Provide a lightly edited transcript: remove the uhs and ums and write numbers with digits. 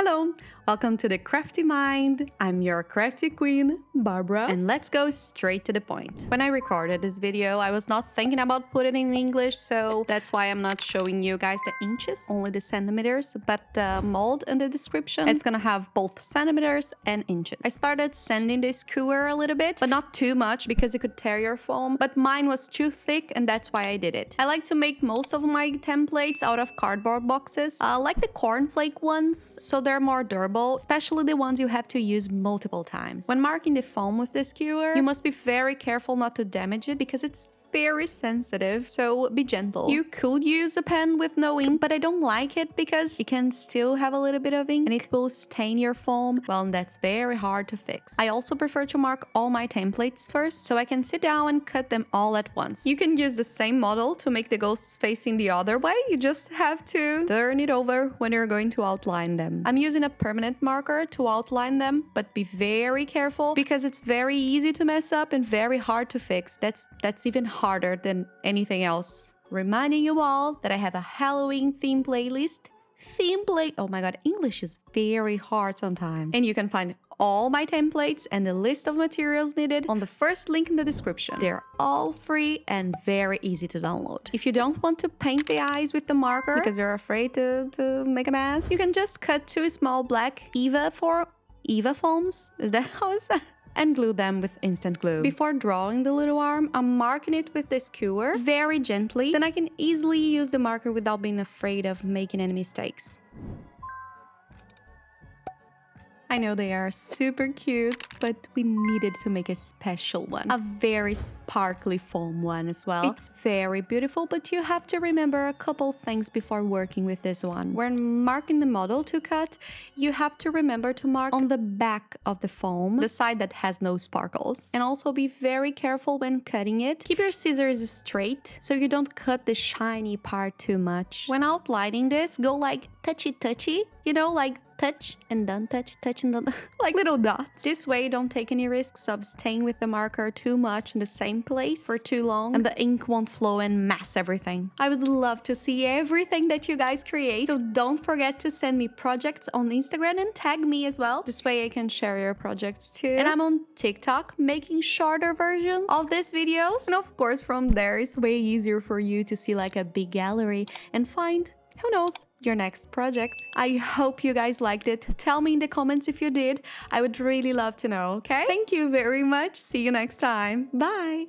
Hello, welcome to the Crafty Mind. I'm your crafty queen, Barbara, and let's go straight to the point. When I recorded this video, I was not thinking about putting it in English, so that's why I'm not showing you guys the inches, only the centimeters, but the mold in the description, it's gonna have both centimeters and inches. I started sanding this skewer a little bit, but not too much because it could tear your foam, but mine was too thick and that's why I did it. I like to make most of my templates out of cardboard boxes, like the cornflake ones, so they're more durable, especially the ones you have to use multiple times. When marking the foam with the skewer, you must be very careful not to damage it because it's very sensitive, so be gentle. You could use a pen with no ink, but I don't like it because it can still have a little bit of ink and it will stain your foam. Well, that's very hard to fix. I also prefer to mark all my templates first so I can sit down and cut them all at once. You can use the same model to make the ghosts facing the other way. You just have to turn it over when you're going to outline them. I'm using a permanent marker to outline them, but be very careful because it's very easy to mess up and very hard to fix. That's even harder than anything else. Reminding you all that I have a Halloween theme playlist. Oh my god, English is very hard sometimes. And you can find all my templates and the list of materials needed on the first link in the description. They're all free and very easy to download. If you don't want to paint the eyes with the marker because you're afraid to make a mess, you can just cut two small black Eva foams. Is that how it's said? And glue them with instant glue. Before drawing the little arm, I'm marking it with the skewer very gently. Then I can easily use the marker without being afraid of making any mistakes. I know they are super cute, but we needed to make a special one. A very sparkly foam one as well. It's very beautiful, but you have to remember a couple things before working with this one. When marking the model to cut, you have to remember to mark on the back of the foam, the side that has no sparkles. And also be very careful when cutting it. Keep your scissors straight so you don't cut the shiny part too much. When outlining this, go like touchy-touchy, you know, like touch and don't touch, touch and don't, like little dots. This way, don't take any risks of staying with the marker too much in the same place for too long and the ink won't flow and mess everything. I would love to see everything that you guys create, so don't forget to send me projects on Instagram and tag me as well. This way I can share your projects too. And I'm on TikTok making shorter versions of these videos. And of course, from there, it's way easier for you to see like a big gallery and find, who knows, your next project. I hope you guys liked it. Tell me in the comments if you did. I would really love to know, okay? Thank you very much. See you next time. Bye!